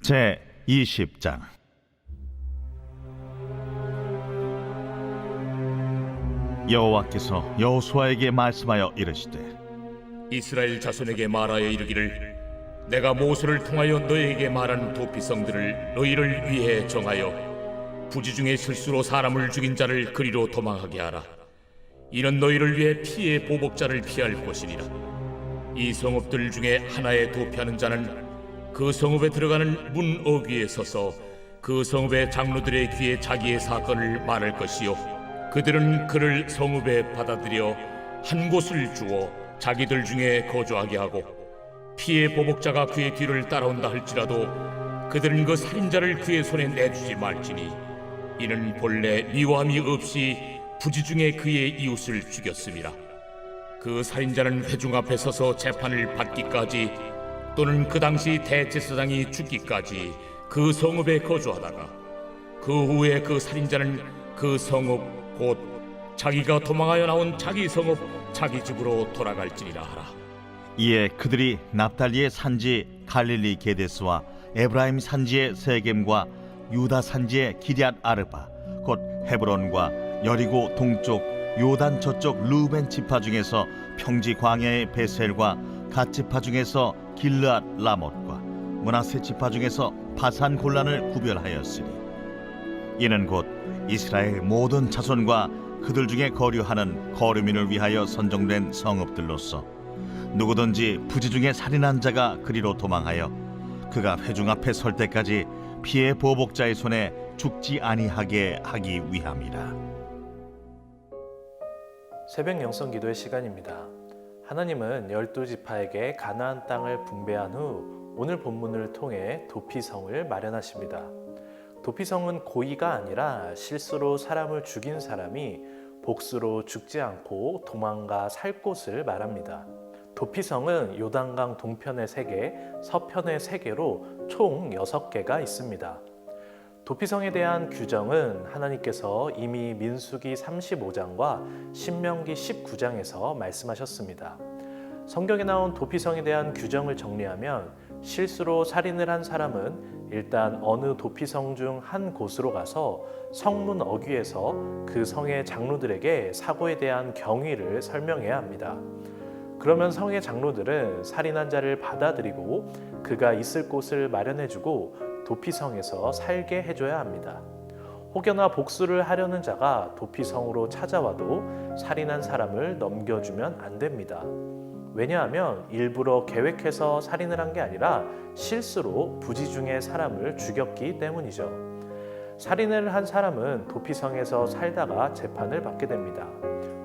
제 20장. 여호와께서 여호수아에게 말씀하여 이르시되, 이스라엘 자손에게 말하여 이르기를, 내가 모세를 통하여 너희에게 말한 도피성들을 너희를 위해 정하여 부지 중에 실수로 사람을 죽인 자를 그리로 도망하게 하라. 이는 너희를 위해 피의 보복자를 피할 것이니라. 이 성읍들 중에 하나에 도피하는 자는 그 성읍에 들어가는 문 어귀에 서서 그 성읍의 장로들의 귀에 자기의 사건을 말할 것이요, 그들은 그를 성읍에 받아들여 한 곳을 주어 자기들 중에 거주하게 하고, 피의 보복자가 그의 뒤를 따라온다 할지라도 그들은 그 살인자를 그의 손에 내주지 말지니, 이는 본래 미워함이 없이 부지 중에 그의 이웃을 죽였음이라. 그 살인자는 회중 앞에 서서 재판을 받기까지 또는 그 당시 대제사장이 죽기까지 그 성읍에 거주하다가, 그 후에 그 살인자는 그 성읍 곧 자기가 도망하여 나온 자기 성읍 자기 집으로 돌아갈지니라 하라. 이에 그들이 납달리의 산지 갈릴리 게데스와 에브라임 산지의 세겜과 유다 산지의 기럇 아르바 곧 헤브론과 여리고 동쪽 요단 저쪽 르우벤 지파 중에서 평지 광야의 베셀과 갓 지파 중에서 길르앗 라못과 므낫세 지파 중에서 바산 골란을 구별하였으니, 이는 곧 이스라엘 모든 자손과 그들 중에 거류하는 거류민을 위하여 선정된 성읍들로서 누구든지 부지 중에 살인한 자가 그리로 도망하여 그가 회중 앞에 설 때까지 피의 보복자의 손에 죽지 아니하게 하기 위함이라. 새벽 영성 기도의 시간입니다. 하나님은 12지파에게 가나안 땅을 분배한 후 오늘 본문을 통해 도피성을 마련하십니다. 도피성은 고의가 아니라 실수로 사람을 죽인 사람이 복수로 죽지 않고 도망가 살 곳을 말합니다. 도피성은 요단강 동편에 3개, 서편에 3개로 총 6개가 있습니다. 도피성에 대한 규정은 하나님께서 이미 민수기 35장과 신명기 19장에서 말씀하셨습니다. 성경에 나온 도피성에 대한 규정을 정리하면, 실수로 살인을 한 사람은 일단 어느 도피성 중 한 곳으로 가서 성문 어귀에서 그 성의 장로들에게 사고에 대한 경위를 설명해야 합니다. 그러면 성의 장로들은 살인한 자를 받아들이고 그가 있을 곳을 마련해주고 도피성에서 살게 해줘야 합니다. 혹여나 복수를 하려는 자가 도피성으로 찾아와도 살인한 사람을 넘겨주면 안 됩니다. 왜냐하면 일부러 계획해서 살인을 한 게 아니라 실수로 부지 중에 사람을 죽였기 때문이죠. 살인을 한 사람은 도피성에서 살다가 재판을 받게 됩니다.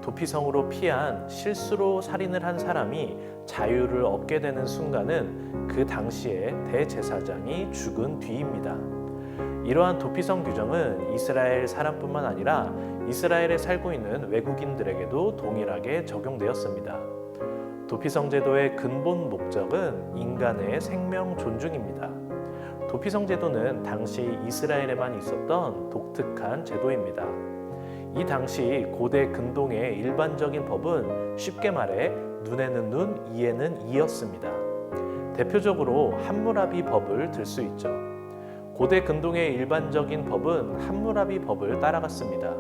도피성으로 피한 실수로 살인을 한 사람이 자유를 얻게 되는 순간은 그 당시에 대제사장이 죽은 뒤입니다. 이러한 도피성 규정은 이스라엘 사람뿐만 아니라 이스라엘에 살고 있는 외국인들에게도 동일하게 적용되었습니다. 도피성 제도의 근본 목적은 인간의 생명 존중입니다. 도피성 제도는 당시 이스라엘에만 있었던 독특한 제도입니다. 이 당시 고대 근동의 일반적인 법은 쉽게 말해 눈에는 눈, 이에는 이였습니다. 대표적으로 함무라비 법을 들 수 있죠. 고대 근동의 일반적인 법은 함무라비 법을 따라갔습니다.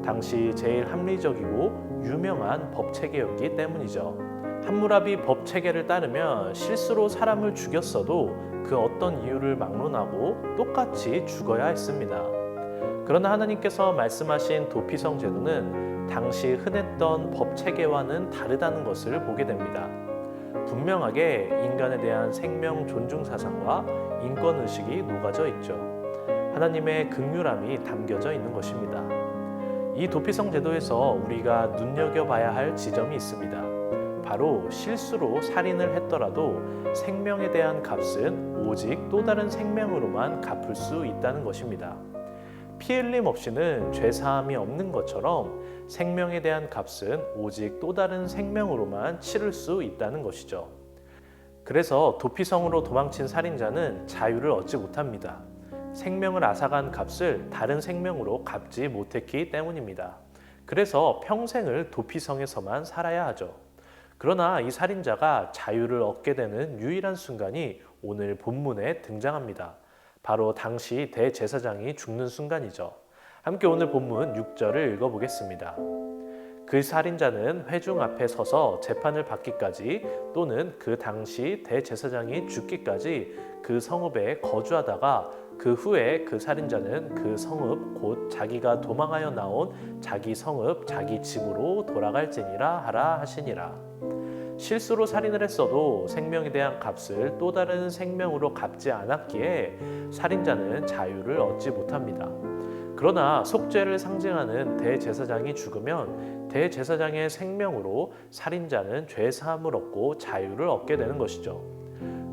당시 제일 합리적이고 유명한 법 체계였기 때문이죠. 함무라비 법 체계를 따르면 실수로 사람을 죽였어도 그 어떤 이유를 막론하고 똑같이 죽어야 했습니다. 그러나 하나님께서 말씀하신 도피성 제도는 당시 흔했던 법 체계와는 다르다는 것을 보게 됩니다. 분명하게 인간에 대한 생명 존중 사상과 인권 의식이 녹아져 있죠. 하나님의 긍휼함이 담겨져 있는 것입니다. 이 도피성 제도에서 우리가 눈여겨봐야 할 지점이 있습니다. 바로 실수로 살인을 했더라도 생명에 대한 값은 오직 또 다른 생명으로만 갚을 수 있다는 것입니다. 피 흘림 없이는 죄사함이 없는 것처럼 생명에 대한 값은 오직 또 다른 생명으로만 치를 수 있다는 것이죠. 그래서 도피성으로 도망친 살인자는 자유를 얻지 못합니다. 생명을 앗아간 값을 다른 생명으로 갚지 못했기 때문입니다. 그래서 평생을 도피성에서만 살아야 하죠. 그러나 이 살인자가 자유를 얻게 되는 유일한 순간이 오늘 본문에 등장합니다. 바로 당시 대제사장이 죽는 순간이죠. 함께 오늘 본문 6절을 읽어보겠습니다. 그 살인자는 회중 앞에 서서 재판을 받기까지 또는 그 당시 대제사장이 죽기까지 그 성읍에 거주하다가 그 후에 그 살인자는 그 성읍 곧 자기가 도망하여 나온 자기 성읍 자기 집으로 돌아갈지니라 하라 하시니라. 실수로 살인을 했어도 생명에 대한 값을 또 다른 생명으로 갚지 않았기에 살인자는 자유를 얻지 못합니다. 그러나 속죄를 상징하는 대제사장이 죽으면 대제사장의 생명으로 살인자는 죄사함을 얻고 자유를 얻게 되는 것이죠.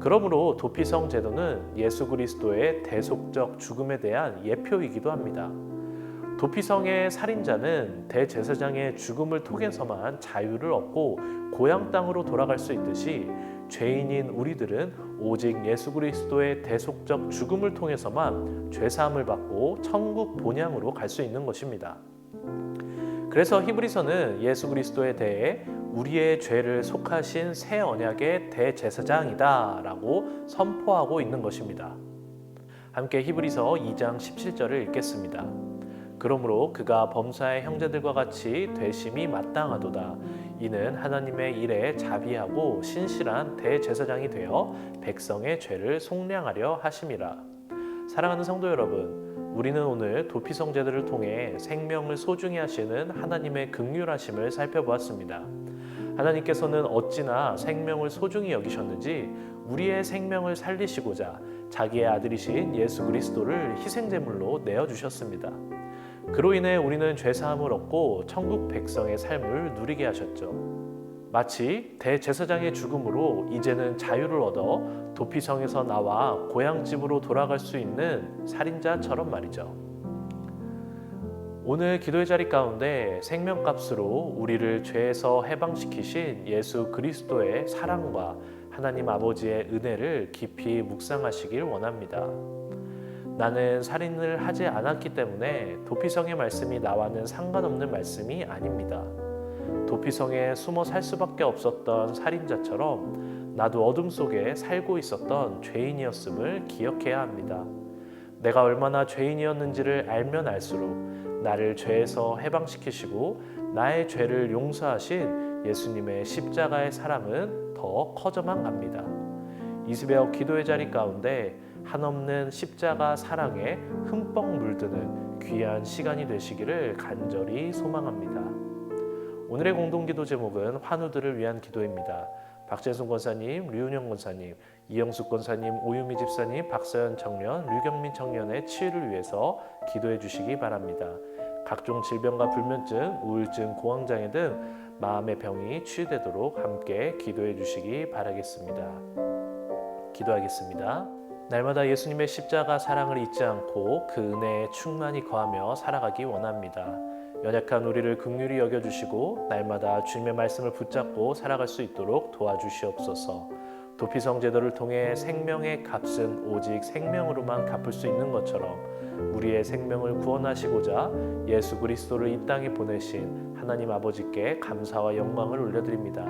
그러므로 도피성 제도는 예수 그리스도의 대속적 죽음에 대한 예표이기도 합니다. 도피성의 살인자는 대제사장의 죽음을 통해서만 자유를 얻고 고향 땅으로 돌아갈 수 있듯이 죄인인 우리들은 오직 예수 그리스도의 대속적 죽음을 통해서만 죄사함을 받고 천국 본향으로 갈 수 있는 것입니다. 그래서 히브리서는 예수 그리스도에 대해 우리의 죄를 속하신 새 언약의 대제사장이다 라고 선포하고 있는 것입니다. 함께 히브리서 2장 17절을 읽겠습니다. 그러므로 그가 범사의 형제들과 같이 되심이 마땅하도다. 이는 하나님의 일에 자비하고 신실한 대제사장이 되어 백성의 죄를 속량하려 하심이라. 사랑하는 성도 여러분, 우리는 오늘 도피성 제도를 통해 생명을 소중히 하시는 하나님의 긍휼하심을 살펴보았습니다. 하나님께서는 어찌나 생명을 소중히 여기셨는지 우리의 생명을 살리시고자 자기의 아들이신 예수 그리스도를 희생제물로 내어주셨습니다. 그로 인해 우리는 죄사함을 얻고 천국 백성의 삶을 누리게 하셨죠. 마치 대제사장의 죽음으로 이제는 자유를 얻어 도피성에서 나와 고향집으로 돌아갈 수 있는 살인자처럼 말이죠. 오늘 기도의 자리 가운데 생명값으로 우리를 죄에서 해방시키신 예수 그리스도의 사랑과 하나님 아버지의 은혜를 깊이 묵상하시길 원합니다. 나는 살인을 하지 않았기 때문에 도피성의 말씀이 나와는 상관없는 말씀이 아닙니다. 도피성에 숨어 살 수밖에 없었던 살인자처럼 나도 어둠 속에 살고 있었던 죄인이었음을 기억해야 합니다. 내가 얼마나 죄인이었는지를 알면 알수록 나를 죄에서 해방시키시고 나의 죄를 용서하신 예수님의 십자가의 사랑은 더 커져만 갑니다. 이스베어 기도의 자리 가운데 한없는 십자가 사랑에 흠뻑 물드는 귀한 시간이 되시기를 간절히 소망합니다. 오늘의 공동기도 제목은 환우들을 위한 기도입니다. 박재순 권사님, 류은영 권사님, 이영숙 권사님, 오유미 집사님, 박서연 청년, 류경민 청년의 치유를 위해서 기도해 주시기 바랍니다. 각종 질병과 불면증, 우울증, 공황장애 등 마음의 병이 치유되도록 함께 기도해 주시기 바라겠습니다. 기도하겠습니다. 날마다 예수님의 십자가 사랑을 잊지 않고 그 은혜에 충만히 거하며 살아가기 원합니다. 연약한 우리를 긍휼히 여겨주시고 날마다 주님의 말씀을 붙잡고 살아갈 수 있도록 도와주시옵소서. 도피성 제도를 통해 생명의 값은 오직 생명으로만 갚을 수 있는 것처럼 우리의 생명을 구원하시고자 예수 그리스도를 이 땅에 보내신 하나님 아버지께 감사와 영광을 올려드립니다.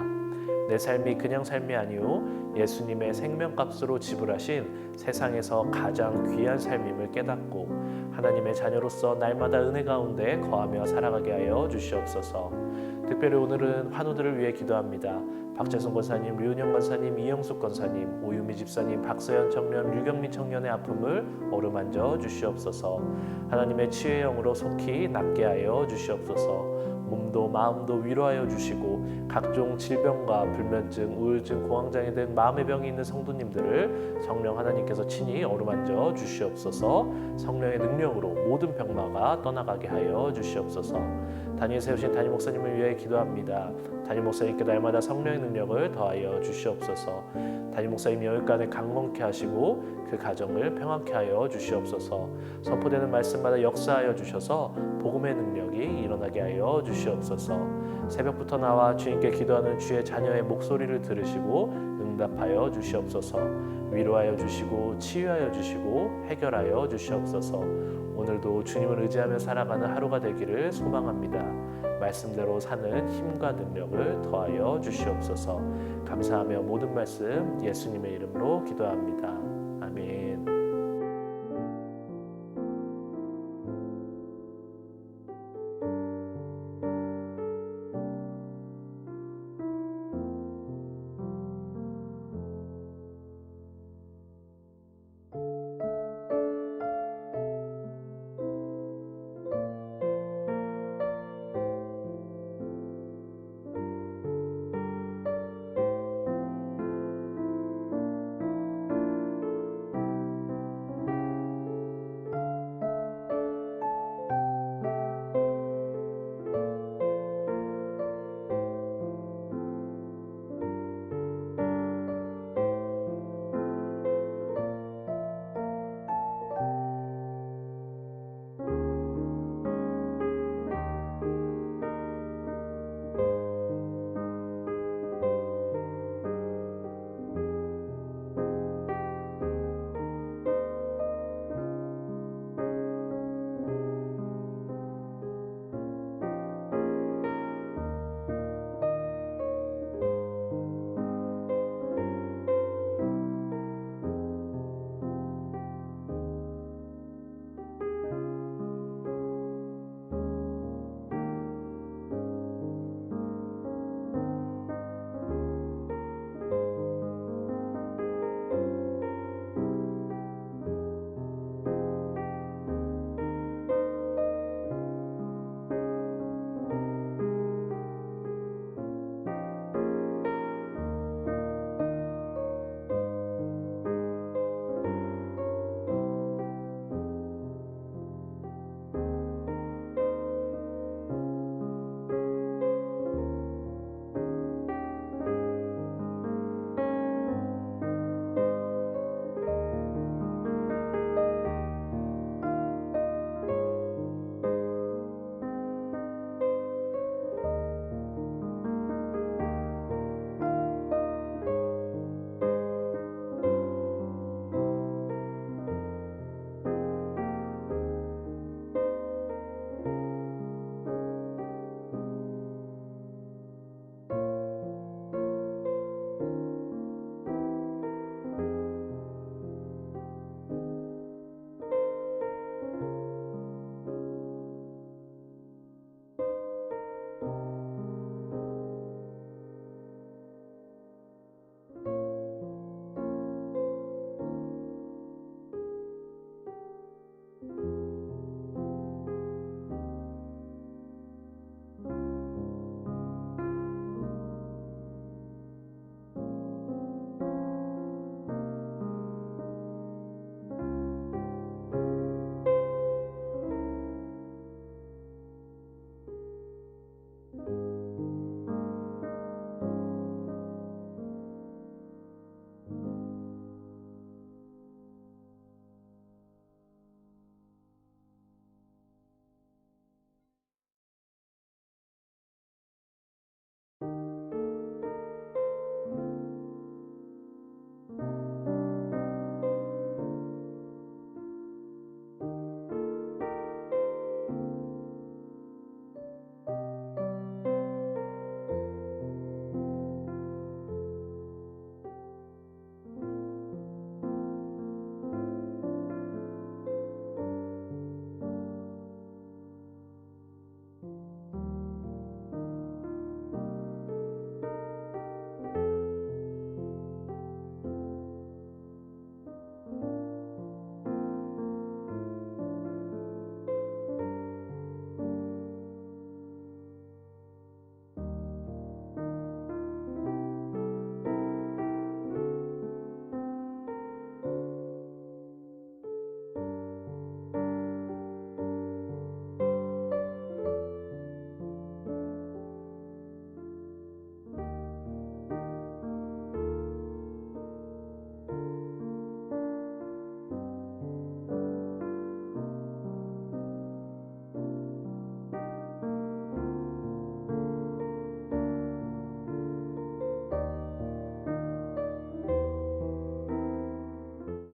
내 삶이 그냥 삶이 아니오 예수님의 생명값으로 지불하신 세상에서 가장 귀한 삶임을 깨닫고 하나님의 자녀로서 날마다 은혜 가운데 거하며 살아가게 하여 주시옵소서. 특별히 오늘은 환우들을 위해 기도합니다. 박재순 권사님, 류은영 권사님, 이영숙 권사님, 오유미 집사님, 박서연 청년, 류경민 청년의 아픔을 어루만져 주시옵소서. 하나님의 치유의 영으로 속히 낫게 하여 주시옵소서. 몸도 마음도 위로하여 주시고 각종 질병과 불면증, 우울증, 공황장애 등 마음의 병이 있는 성도님들을 성령 하나님께서 친히 어루만져 주시옵소서. 성령의 능력으로 모든 병마가 떠나가게 하여 주시옵소서. 단위에 세우신 담임 목사님을 위해 기도합니다. 담임 목사님께 날마다 성령의 능력을 더하여 주시옵소서. 담임 목사님 여기까지 강건케 하시고 그 가정을 평안케 하여 주시옵소서. 선포되는 말씀마다 역사하여 주셔서 복음의 능력이 일어나게 하여 주시옵소서. 새벽부터 나와 주님께 기도하는 주의 자녀의 목소리를 들으시고 응답하여 주시옵소서. 위로하여 주시고 치유하여 주시고 해결하여 주시옵소서. 오늘도 주님을 의지하며 살아가는 하루가 되기를 소망합니다. 말씀대로 사는 힘과 능력을 더하여 주시옵소서. 감사하며 모든 말씀 예수님의 이름으로 기도합니다.